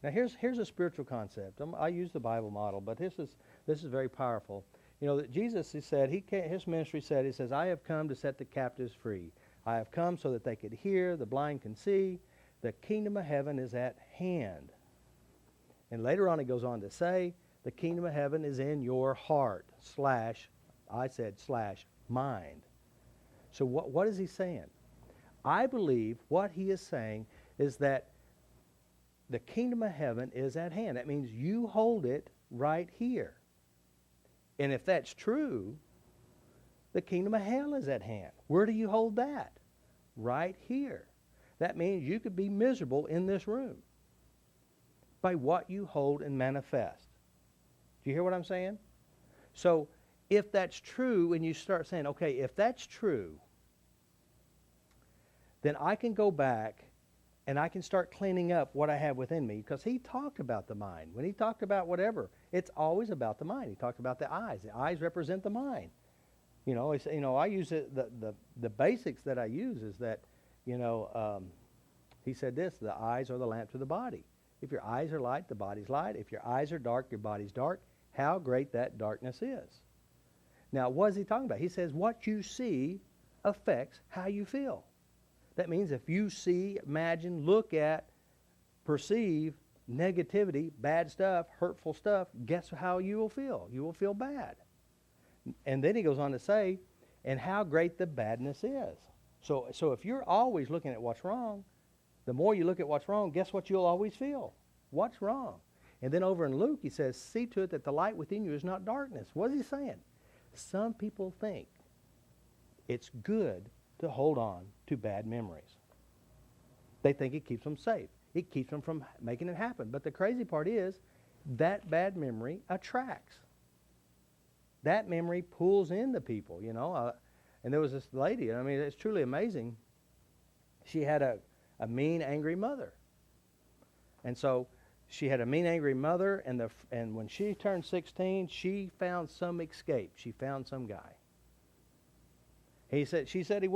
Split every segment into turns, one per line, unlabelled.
Now here's a spiritual concept. I use the Bible model, but this is very powerful. You know that Jesus, he said, his ministry said, he says, I have come to set the captives free. I have come so that they could hear, the blind can see, the kingdom of heaven is at hand. And later on he goes on to say, the kingdom of heaven is in your heart, / mind. So what is he saying? I believe what he is saying is that the kingdom of heaven is at hand. That means you hold it right here. And if that's true, the kingdom of hell is at hand. Where do you hold that? Right here. That means you could be miserable in this room by what you hold and manifest. Do you hear what I'm saying? So if that's true, and you start saying, okay, if that's true, then I can go back and I can start cleaning up what I have within me, because he talked about the mind. When he talked about whatever, it's always about the mind. He talked about the eyes. The eyes represent the mind. You know, I use it, the basics that I use is that, he said this, the eyes are the lamp to the body. If your eyes are light, the body's light. If your eyes are dark, your body's dark. How great that darkness is. Now, what is he talking about? He says what you see affects how you feel. That means if you see, imagine, look at, perceive negativity, bad stuff, hurtful stuff, guess how you will feel? You will feel bad. And then he goes on to say, and how great the badness is. So if you're always looking at what's wrong, the more you look at what's wrong, guess what you'll always feel? What's wrong? And then over in Luke, he says, see to it that the light within you is not darkness. What is he saying? Some people think it's good to hold on to bad memories. They think it keeps them safe. It keeps them from making it happen. But the crazy part is that bad memory attracts. That memory pulls in the people, and there was this lady, I mean, it's truly amazing. She had a mean, angry mother. And so she had a mean, angry mother, and when she turned 16, she found some escape. She found some guy. She said he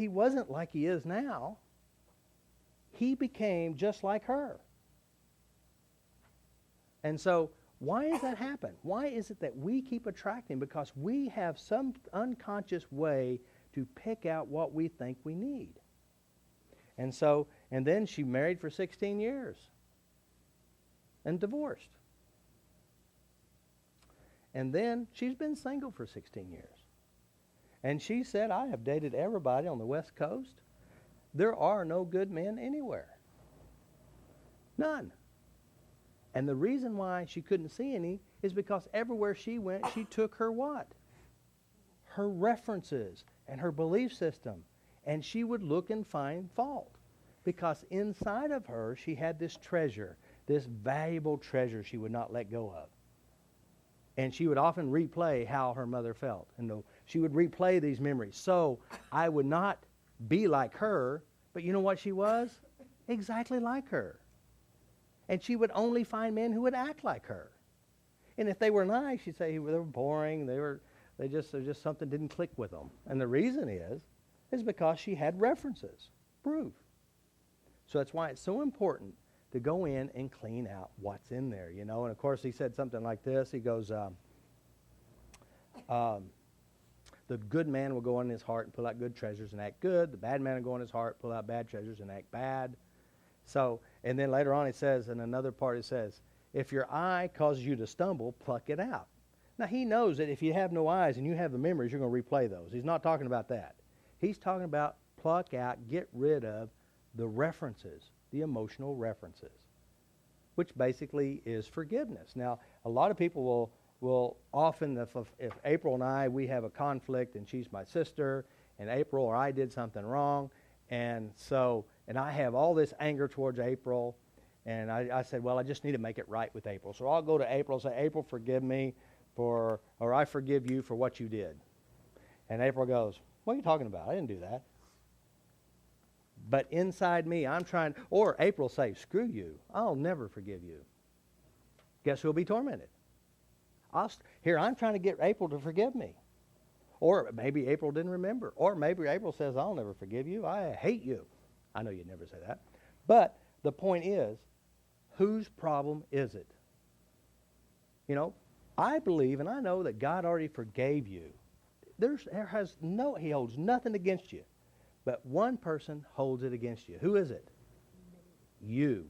wasn't like he is now. He became just like her. And so why does that happen? Why is it that we keep attracting? Because we have some unconscious way to pick out what we think we need. And then she married for 16 years and divorced. And then she's been single for 16 years. And she said, I have dated everybody on the West Coast. There are no good men anywhere. None. And the reason why she couldn't see any is because everywhere she went, she took her what? Her references and her belief system. And she would look and find fault. Because inside of her, she had this treasure, this valuable treasure she would not let go of. And she would often replay how her mother felt. And she would replay these memories. So I would not be like her, but you know what she was? Exactly like her. And she would only find men who would act like her. And if they were nice, she'd say they were boring, they just something didn't click with them. And the reason is because she had references, proof. So that's why it's so important to go in and clean out what's in there, And of course, he said something like this. He goes, the good man will go in his heart and pull out good treasures and act good. The bad man will go in his heart, pull out bad treasures and act bad. So, and then later on it says, in another part it says, if your eye causes you to stumble, pluck it out. Now he knows that if you have no eyes and you have the memories, you're going to replay those. He's not talking about that. He's talking about pluck out, get rid of the references, the emotional references, which basically is forgiveness. Now, a lot of people will often, if April and I, we have a conflict and she's my sister, and April or I did something wrong, and I have all this anger towards April, and I said, well, I just need to make it right with April. So I'll go to April and say, April, forgive me or I forgive you for what you did. And April goes, what are you talking about? I didn't do that. But inside me, or April say, screw you, I'll never forgive you. Guess who'll be tormented? I'm trying to get April to forgive me. Or maybe April didn't remember. Or maybe April says, I'll never forgive you. I hate you. I know you'd never say that. But The point is, whose problem is it? You know, I believe and I know that God already forgave you. He holds nothing against you. But one person holds it against you. Who is it? You.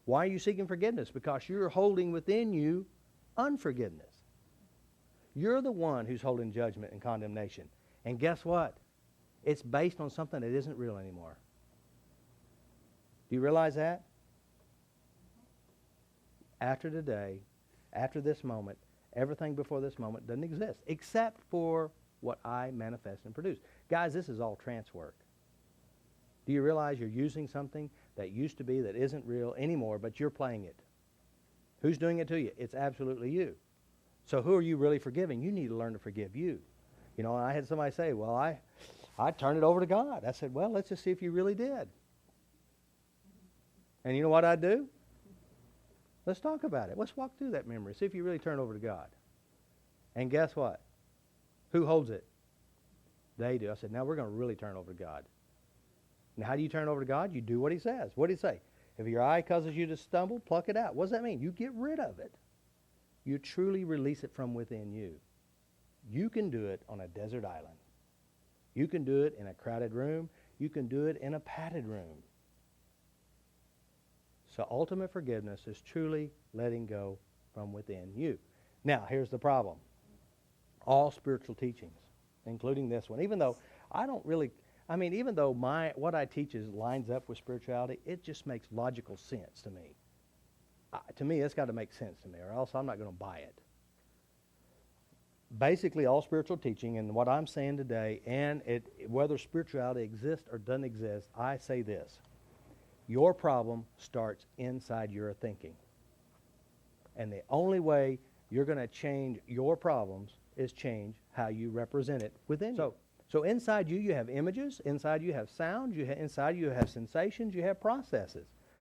Why are you seeking forgiveness? Because you're holding within you unforgiveness. You're the one who's holding judgment and condemnation. And guess what? It's based on something that isn't real anymore. Do you realize that? After today, after this moment, everything before this moment doesn't exist, except for what I manifest and produce. Guys, this is all trance work. Do you realize you're using something that used to be that isn't real anymore, but you're playing it? Who's doing it to you? It's absolutely you. So who are you really forgiving? You need to learn to forgive you. You know, I had somebody say, well, I turned it over to God. I said, well, let's just see if you really did. And you know what I'd do? Let's talk about it. Let's walk through that memory. See if you really turn it over to God. And guess what? Who holds it? They do. I said, now we're going to really turn it over to God. Now, how do you turn it over to God? You do what he says. What did he say? If your eye causes you to stumble, pluck it out. What does that mean? You get rid of it. You truly release it from within you. You can do it on a desert island. You can do it in a crowded room. You can do it in a padded room. So ultimate forgiveness is truly letting go from within you. Now, here's the problem. All spiritual teachings, including this one, even though what I teach lines up with spirituality, it just makes logical sense to me. To me, it's got to make sense to me, or else I'm not going to buy it. Basically, all spiritual teaching, and what I'm saying today, and whether spirituality exists or doesn't exist, I say this. Your problem starts inside your thinking. And the only way you're going to change your problems is change how you represent it within you. So inside you have images, inside you have sound, inside you have sensations, you have processes.